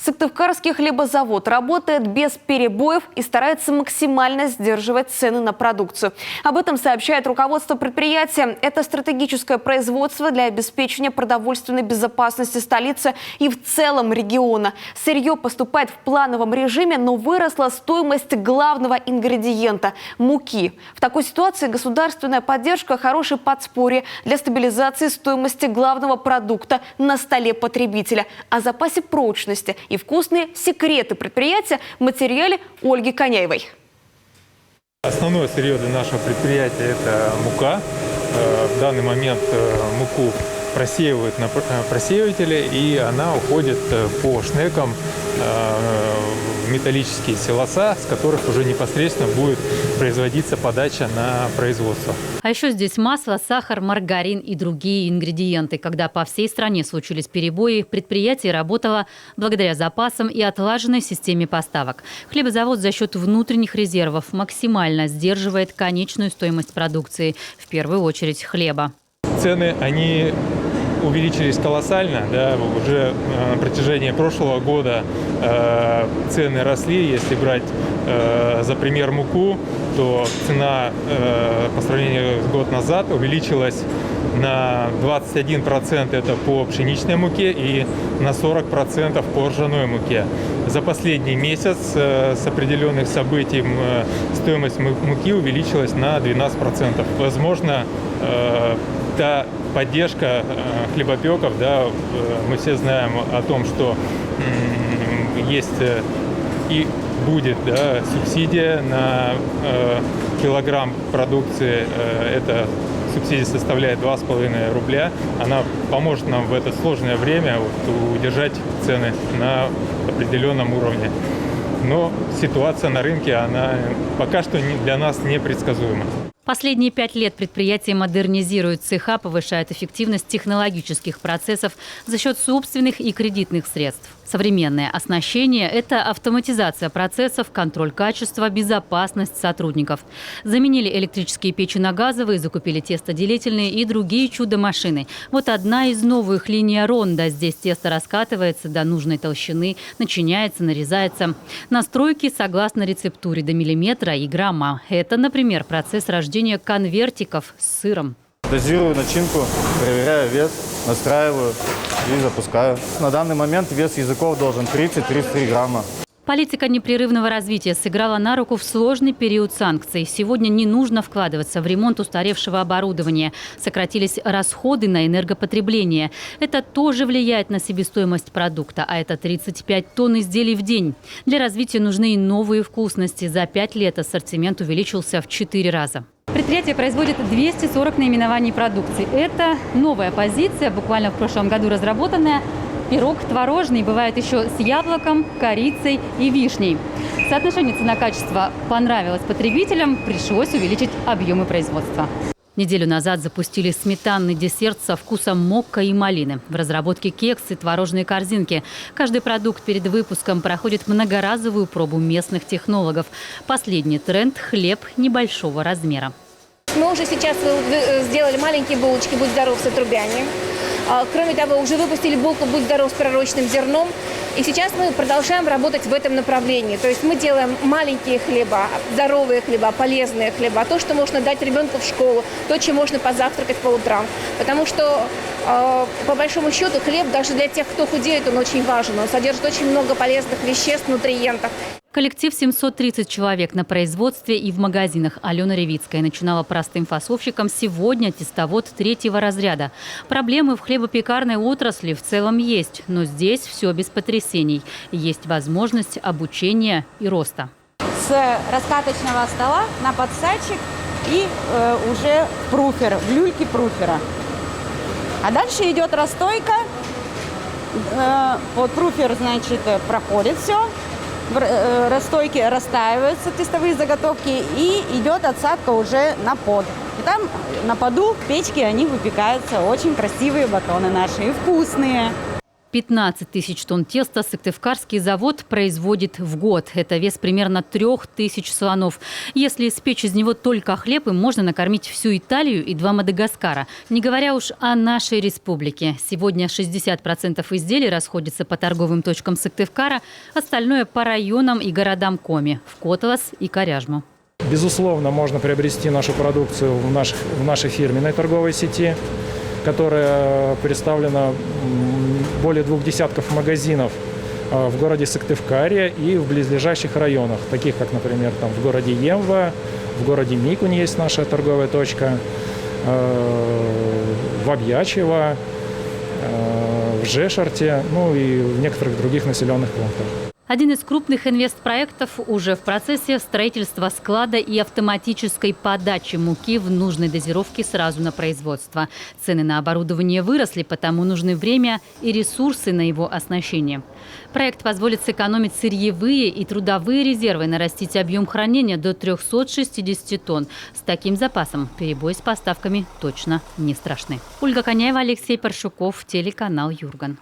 Сыктывкарский хлебозавод работает без перебоев и старается максимально сдерживать цены на продукцию. Об этом сообщает руководство предприятия. Это стратегическое производство для обеспечения продовольственной безопасности столицы и в целом региона. Сырье поступает в плановом режиме, но выросла стоимость главного ингредиента – муки. В такой ситуации государственная поддержка – хорошее подспорье для стабилизации стоимости главного продукта на столе потребителя. О запасе прочности и вкусные секреты предприятия в материале Ольги Коняевой. Основное сырье для нашего предприятия – это мука. В данный момент муку просеивают на просеивателе, и она уходит по шнекам в металлические силоса, с которых уже непосредственно будет производиться подача на производство. А еще здесь масло, сахар, маргарин и другие ингредиенты. Когда по всей стране случились перебои, предприятие работало благодаря запасам и отлаженной системе поставок. Хлебозавод за счет внутренних резервов максимально сдерживает конечную стоимость продукции, в первую очередь хлеба. Цены, они увеличились колоссально, да, уже на протяжении прошлого года цены росли. Если брать за пример муку, то цена по сравнению с год назад увеличилась на 21%, это по пшеничной муке, и на 40% по ржаной муке. За последний месяц с определенных событий стоимость муки увеличилась на 12%. Возможно, та поддержка хлебопеков, да, мы все знаем о том, что есть и будет, да, субсидия на килограмм продукции. Эта субсидия составляет 2,5 рубля. Она поможет нам в это сложное время удержать цены на определенном уровне. Но ситуация на рынке, она пока что для нас непредсказуема. Последние 5 лет предприятие модернизирует цеха, повышает эффективность технологических процессов за счет собственных и кредитных средств. Современное оснащение – это автоматизация процессов, контроль качества, безопасность сотрудников. Заменили электрические печи на газовые, закупили тестоделительные и другие чудо-машины. Вот одна из новых – линия Ронда. Здесь тесто раскатывается до нужной толщины, начиняется, нарезается. Настройки согласно рецептуре до миллиметра и грамма. Это, например, процесс рождения конвертиков с сыром. Дозирую начинку, проверяю вес, настраиваю и запускаю. На данный момент вес языков должен 30-33 грамма. Политика непрерывного развития сыграла на руку в сложный период санкций. Сегодня не нужно вкладываться в ремонт устаревшего оборудования. Сократились расходы на энергопотребление. Это тоже влияет на себестоимость продукта, а это 35 тонн изделий в день. Для развития нужны и новые вкусности. За 5 лет ассортимент увеличился в 4 раза. Предприятие производит 240 наименований продукции. Это новая позиция, буквально в прошлом году разработанная. Пирог творожный бывает еще с яблоком, корицей и вишней. Соотношение цена-качество понравилось потребителям, пришлось увеличить объемы производства. Неделю назад запустили сметанный десерт со вкусом мокко и малины. В разработке кексы, творожные корзинки. Каждый продукт перед выпуском проходит многоразовую пробу местных технологов. Последний тренд – хлеб небольшого размера. Мы уже сейчас сделали маленькие булочки «Будь здоров» с отрубями. Кроме того, уже выпустили булку «Будь здоров» с пророчным зерном. И сейчас мы продолжаем работать в этом направлении. То есть мы делаем маленькие хлеба, здоровые хлеба, полезные хлеба, то, что можно дать ребенку в школу, то, чем можно позавтракать по утрам. Потому что, по большому счету, хлеб даже для тех, кто худеет, он очень важен. Он содержит очень много полезных веществ, нутриентов. Коллектив 730 человек на производстве и в магазинах. Алена Ревицкая начинала простым фасовщиком, сегодня тестовод 3-го разряда. Проблемы в хлебопекарной отрасли в целом есть, но здесь все без потрясений. Есть возможность обучения и роста. С раскаточного стола на подсадчик и уже пруфер, в люльке пруфера. А дальше идет расстойка. Вот пруфер, значит, проходит все. В расстойке расстаиваются тестовые заготовки и идет отсадка уже на под. И там на поду в печке они выпекаются. Очень красивые батоны наши и вкусные. 15 тысяч тонн теста Сыктывкарский завод производит в год. Это вес примерно 3000 слонов. Если испечь из него только хлеб, им можно накормить всю Италию и 2 Мадагаскара. Не говоря уж о нашей республике. Сегодня 60% изделий расходится по торговым точкам Сыктывкара, остальное по районам и городам Коми – в Котелас и Коряжму. Безусловно, можно приобрести нашу продукцию в нашей фирменной торговой сети, которая представлена более 2 десятков магазинов в городе Сыктывкаре и в близлежащих районах, таких как, например, там, в городе Емва, в городе Микунь есть наша торговая точка, в Обьячево, в Жешарте, ну и в некоторых других населенных пунктах. Один из крупных инвестпроектов уже в процессе строительства склада и автоматической подачи муки в нужной дозировке сразу на производство. Цены на оборудование выросли, потому нужны время и ресурсы на его оснащение. Проект позволит сэкономить сырьевые и трудовые резервы, нарастить объем хранения до 360 тонн. С таким запасом перебои с поставками точно не страшны. Ольга Коняева, Алексей Паршуков, телеканал Юрган.